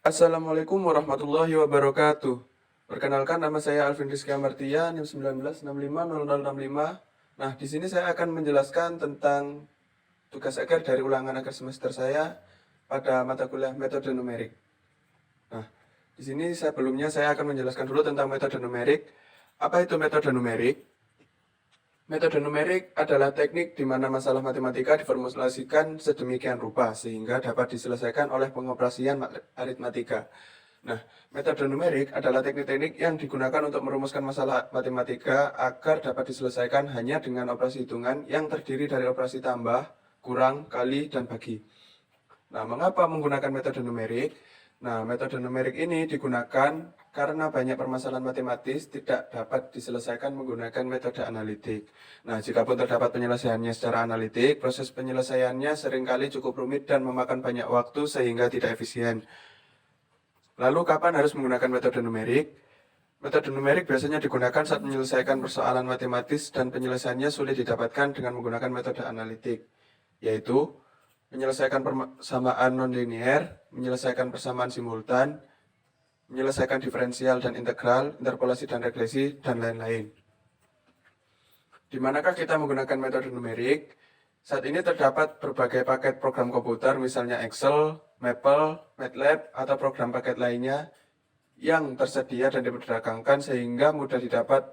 Assalamualaikum warahmatullahi wabarakatuh. Perkenalkan, nama saya Alvin Rizky Amartia, NIM 19650065. Nah, di sini saya akan menjelaskan tentang tugas akhir dari ulangan akhir semester saya pada mata kuliah metode numerik. Nah, di sini sebelumnya saya akan menjelaskan dulu tentang metode numerik. Apa itu metode numerik? Metode numerik adalah teknik di mana masalah matematika diformulasikan sedemikian rupa sehingga dapat diselesaikan oleh pengoperasian aritmatika. Nah, metode numerik adalah teknik-teknik yang digunakan untuk merumuskan masalah matematika agar dapat diselesaikan hanya dengan operasi hitungan yang terdiri dari operasi tambah, kurang, kali, dan bagi. Nah, mengapa menggunakan metode numerik? Nah, metode numerik ini digunakan karena banyak permasalahan matematis tidak dapat diselesaikan menggunakan metode analitik. Nah, jikapun terdapat penyelesaiannya secara analitik, proses penyelesaiannya seringkali cukup rumit dan memakan banyak waktu sehingga tidak efisien. Lalu, kapan harus menggunakan metode numerik? Metode numerik biasanya digunakan saat menyelesaikan persoalan matematis dan penyelesaiannya sulit didapatkan dengan menggunakan metode analitik, yaitu menyelesaikan persamaan nonlinear, menyelesaikan persamaan simultan, menyelesaikan diferensial dan integral, interpolasi dan regresi, dan lain-lain. Di manakah kita menggunakan metode numerik? Saat ini terdapat berbagai paket program komputer, misalnya Excel, Maple, MATLAB, atau program paket lainnya yang tersedia dan diperdagangkan sehingga mudah didapat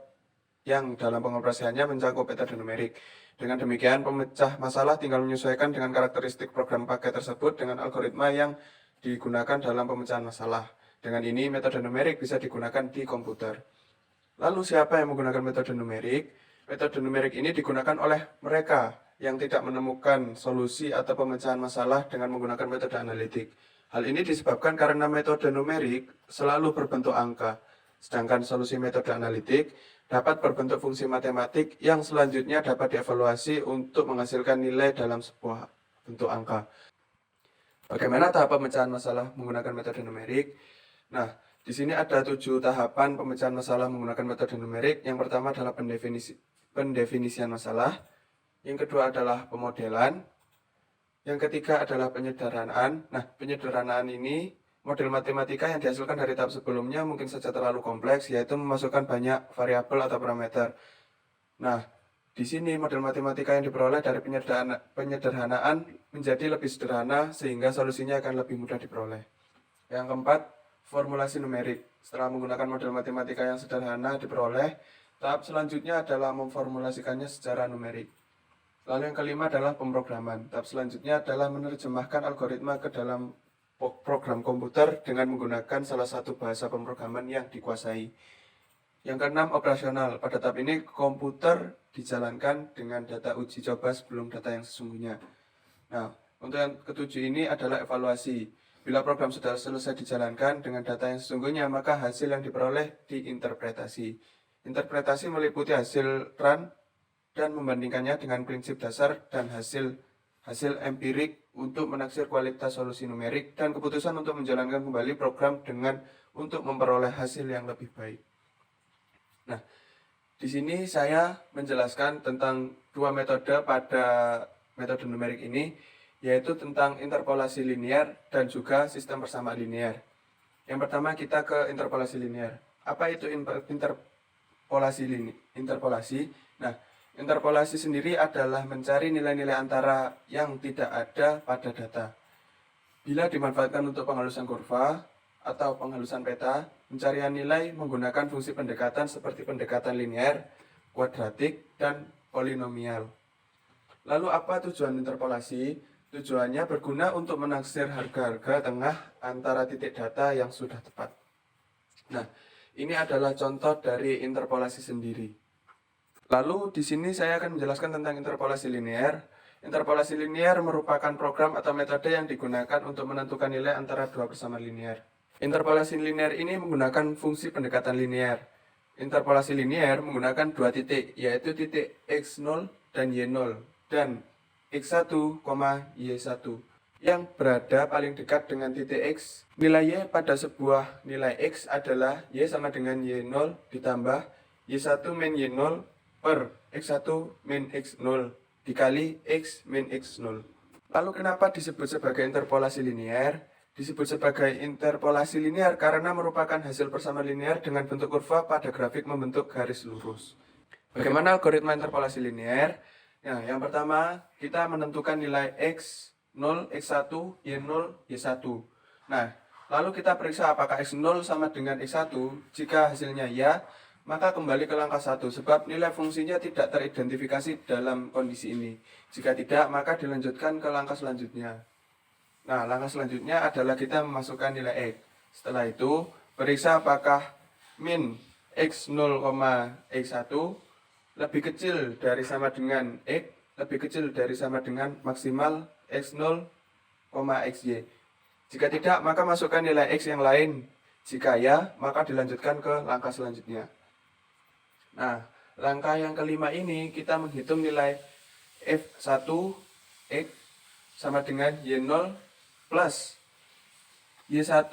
yang dalam pengoperasiannya mencakup metode numerik. Dengan demikian, pemecah masalah tinggal menyesuaikan dengan karakteristik program paket tersebut dengan algoritma yang digunakan dalam pemecahan masalah. Dengan ini, metode numerik bisa digunakan di komputer. Lalu, siapa yang menggunakan metode numerik? Metode numerik ini digunakan oleh mereka yang tidak menemukan solusi atau pemecahan masalah dengan menggunakan metode analitik. Hal ini disebabkan karena metode numerik selalu berbentuk angka, sedangkan solusi metode analitik dapat berbentuk fungsi matematik yang selanjutnya dapat dievaluasi untuk menghasilkan nilai dalam sebuah bentuk angka. Bagaimana tahap pemecahan masalah menggunakan metode numerik? Nah, di sini ada 7 tahapan pemecahan masalah menggunakan metode numerik. Yang pertama adalah pendefinisian masalah. Yang kedua adalah pemodelan. Yang ketiga adalah penyederhanaan. Nah, penyederhanaan ini model matematika yang dihasilkan dari tahap sebelumnya mungkin saja terlalu kompleks, yaitu memasukkan banyak variabel atau parameter. Nah, di sini model matematika yang diperoleh dari penyederhanaan menjadi lebih sederhana sehingga solusinya akan lebih mudah diperoleh. Yang keempat, formulasi numerik. Setelah menggunakan model matematika yang sederhana diperoleh, tahap selanjutnya adalah memformulasikannya secara numerik. Lalu yang kelima adalah pemrograman. Tahap selanjutnya adalah menerjemahkan algoritma ke dalam program komputer dengan menggunakan salah satu bahasa pemrograman yang dikuasai. Yang keenam, operasional. Pada tahap ini, komputer dijalankan dengan data uji coba sebelum data yang sesungguhnya. Nah, untuk yang ketujuh ini adalah evaluasi. Bila program sudah selesai dijalankan dengan data yang sesungguhnya, maka hasil yang diperoleh diinterpretasi. Interpretasi meliputi hasil run dan membandingkannya dengan prinsip dasar dan hasil empirik untuk menaksir kualitas solusi numerik dan keputusan untuk menjalankan kembali program untuk memperoleh hasil yang lebih baik. Nah, di sini saya menjelaskan tentang dua metode pada metode numerik ini, yaitu tentang interpolasi linear dan juga sistem persamaan linear. Yang pertama kita ke interpolasi linear. Apa itu interpolasi? Nah, interpolasi sendiri adalah mencari nilai-nilai antara yang tidak ada pada data. Bila dimanfaatkan untuk penghalusan kurva atau penghalusan peta, pencarian nilai menggunakan fungsi pendekatan seperti pendekatan linear, kuadratik, dan polinomial. Lalu apa tujuan interpolasi? Tujuannya berguna untuk menaksir harga-harga tengah antara titik data yang sudah tepat. Nah, ini adalah contoh dari interpolasi sendiri. Lalu di sini saya akan menjelaskan tentang interpolasi linear. Interpolasi linear merupakan program atau metode yang digunakan untuk menentukan nilai antara dua persamaan linear. Interpolasi linear ini menggunakan fungsi pendekatan linear. Interpolasi linear menggunakan dua titik, yaitu titik x0 dan y0 dan x1, y1 yang berada paling dekat dengan titik x. Nilai y pada sebuah nilai x adalah y sama dengan y0 ditambah y1 min y0 per x1 min x0 dikali x min x0. Lalu kenapa disebut sebagai interpolasi linear? disebut sebagai interpolasi linear karena merupakan hasil persamaan linear dengan bentuk kurva pada grafik membentuk garis lurus. Bagaimana algoritma interpolasi linear? Nah, yang pertama kita menentukan nilai x0, x1, y0, y1. Nah, lalu kita periksa apakah x0 sama dengan x1. Jika hasilnya ya, maka kembali ke langkah 1 sebab nilai fungsinya tidak teridentifikasi dalam kondisi ini. Jika tidak, maka dilanjutkan ke langkah selanjutnya. Nah, langkah selanjutnya adalah kita memasukkan nilai x. Setelah itu, periksa apakah min x0, x1 lebih kecil dari sama dengan x, lebih kecil dari sama dengan maksimal x0, xy. Jika tidak, maka masukkan nilai x yang lain. Jika ya, maka dilanjutkan ke langkah selanjutnya. Nah, langkah yang kelima ini kita menghitung nilai f1 x sama dengan y0 plus y1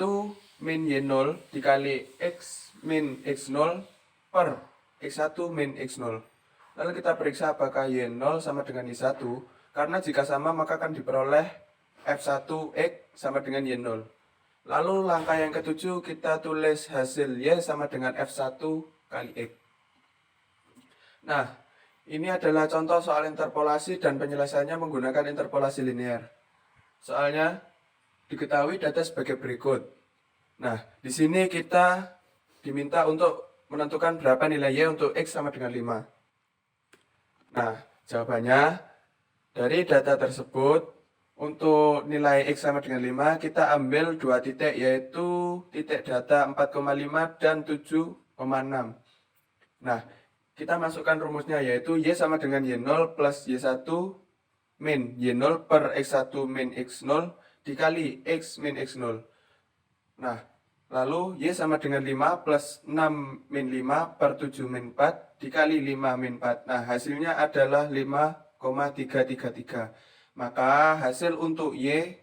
min y0 dikali x min x0 per x1 min x0. Lalu kita periksa apakah y0 sama dengan y1. Karena jika sama maka akan diperoleh f1 x sama dengan y0. Lalu langkah yang ketujuh kita tulis hasil y sama dengan f1 kali x. Nah, ini adalah contoh soal interpolasi dan penyelesaiannya menggunakan interpolasi linear. Soalnya diketahui data sebagai berikut. Nah, di sini kita diminta untuk menentukan berapa nilai y untuk x sama dengan 5. Nah, jawabannya dari data tersebut untuk nilai x sama dengan 5 kita ambil dua titik yaitu titik data 4,5 dan 7,6. Nah, kita masukkan rumusnya yaitu y sama dengan y0 plus y1 min y0 per x1 min x0 dikali x min x0. Nah, lalu y sama dengan 5 plus 6 min 5 per 7 min 4 dikali 5 min 4. Nah, hasilnya adalah 5,333. Maka hasil untuk y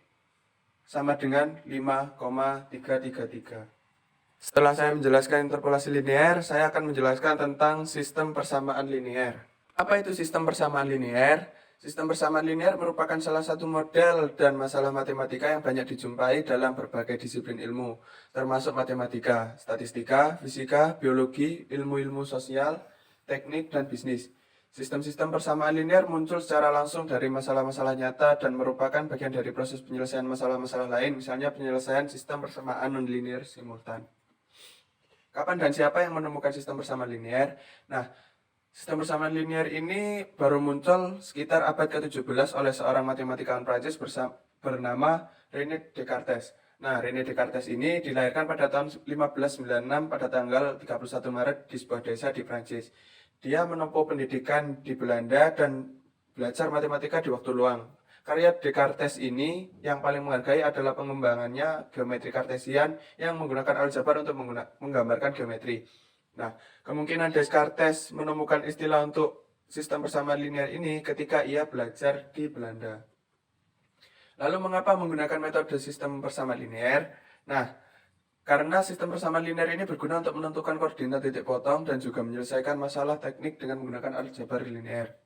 sama dengan 5,333. Setelah saya menjelaskan interpolasi linear, saya akan menjelaskan tentang sistem persamaan linear. Apa itu sistem persamaan linear? Sistem persamaan linear merupakan salah satu model dan masalah matematika yang banyak dijumpai dalam berbagai disiplin ilmu, termasuk matematika, statistika, fisika, biologi, ilmu-ilmu sosial, teknik, dan bisnis. Sistem-sistem persamaan linear muncul secara langsung dari masalah-masalah nyata dan merupakan bagian dari proses penyelesaian masalah-masalah lain, misalnya penyelesaian sistem persamaan non-linear simultan. Kapan dan siapa yang menemukan sistem persamaan linear? Nah, sistem persamaan linear ini baru muncul sekitar abad ke-17 oleh seorang matematikawan Prancis bernama René Descartes. Nah, René Descartes ini dilahirkan pada tahun 1596 pada tanggal 31 Maret di sebuah desa di Prancis. Dia menempuh pendidikan di Belanda dan belajar matematika di waktu luang. Karya Descartes ini yang paling menghargai adalah pengembangannya geometri kartesian yang menggunakan aljabar untuk menggambarkan geometri. Nah, kemungkinan Descartes menemukan istilah untuk sistem persamaan linear ini ketika ia belajar di Belanda. Lalu mengapa menggunakan metode sistem persamaan linear? Nah, karena sistem persamaan linear ini berguna untuk menentukan koordinat titik potong dan juga menyelesaikan masalah teknik dengan menggunakan aljabar linear.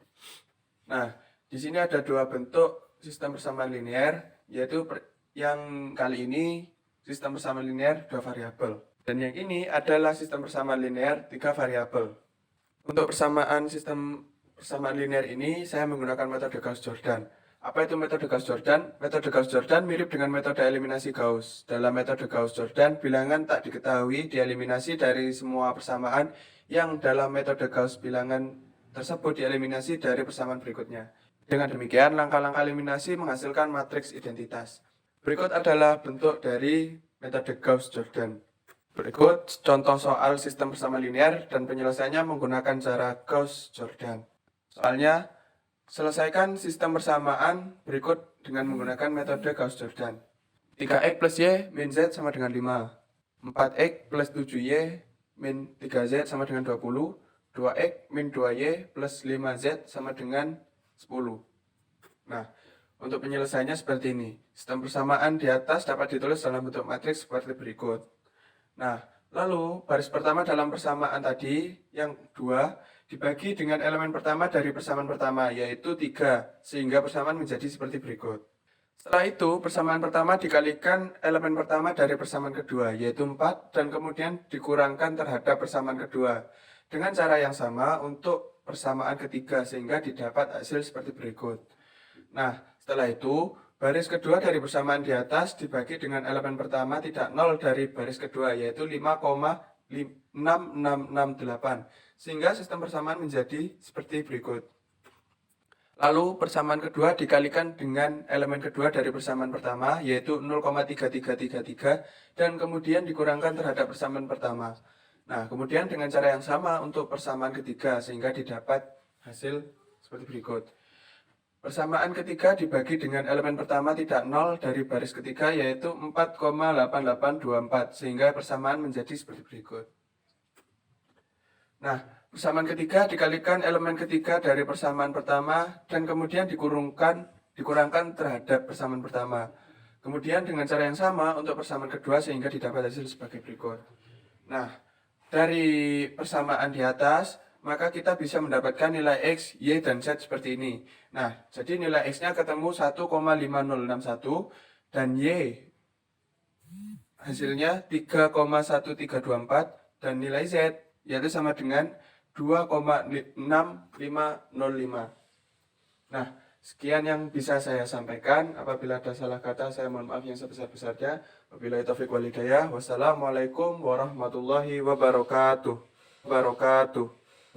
Nah, di sini ada dua bentuk sistem persamaan linear, yaitu yang kali ini sistem persamaan linear dua variabel. Dan yang ini adalah sistem persamaan linear 3 variabel. Untuk sistem persamaan linear ini, saya menggunakan metode Gauss-Jordan. Apa itu metode Gauss-Jordan? Metode Gauss-Jordan mirip dengan metode eliminasi Gauss. Dalam metode Gauss-Jordan, bilangan tak diketahui dieliminasi dari semua persamaan yang dalam metode Gauss bilangan tersebut dieliminasi dari persamaan berikutnya. Dengan demikian, langkah-langkah eliminasi menghasilkan matriks identitas. Berikut adalah bentuk dari metode Gauss-Jordan. Berikut contoh soal sistem persamaan linear dan penyelesaiannya menggunakan cara Gauss-Jordan. Soalnya, selesaikan sistem persamaan berikut dengan menggunakan metode Gauss-Jordan. 3x plus y min z sama dengan 5. 4x plus 7y min 3z sama dengan 20. 2x min 2y plus 5z sama dengan 10. Nah, untuk penyelesaiannya seperti ini. Sistem persamaan di atas dapat ditulis dalam bentuk matriks seperti berikut. Nah, lalu baris pertama dalam persamaan tadi, yang 2, dibagi dengan elemen pertama dari persamaan pertama, yaitu 3, sehingga persamaan menjadi seperti berikut. Setelah itu, persamaan pertama dikalikan elemen pertama dari persamaan kedua, yaitu 4, dan kemudian dikurangkan terhadap persamaan kedua. Dengan cara yang sama untuk persamaan ketiga, sehingga didapat hasil seperti berikut. Nah, setelah itu, baris kedua dari persamaan di atas dibagi dengan elemen pertama tidak 0 dari baris kedua, yaitu 5,6668. Sehingga sistem persamaan menjadi seperti berikut. Lalu persamaan kedua dikalikan dengan elemen kedua dari persamaan pertama, yaitu 0,3333, dan kemudian dikurangkan terhadap persamaan pertama. Nah, kemudian dengan cara yang sama untuk persamaan ketiga, sehingga didapat hasil seperti berikut. Persamaan ketiga dibagi dengan elemen pertama tidak 0 dari baris ketiga, yaitu 4,8824, sehingga persamaan menjadi seperti berikut. Nah, persamaan ketiga dikalikan elemen ketiga dari persamaan pertama dan kemudian dikurangkan terhadap persamaan pertama. Kemudian dengan cara yang sama untuk persamaan kedua sehingga didapat hasil sebagai berikut. Nah, dari persamaan di atas, maka kita bisa mendapatkan nilai X, Y, dan Z seperti ini. Nah, jadi nilai X-nya ketemu 1,5061 dan Y hasilnya 3,1324 dan nilai Z yaitu sama dengan 2,6505. Nah, sekian yang bisa saya sampaikan. Apabila ada salah kata, saya mohon maaf yang sebesar-besarnya. Wabillahi taufiq wal hidayah. Wassalamualaikum warahmatullahi wabarakatuh.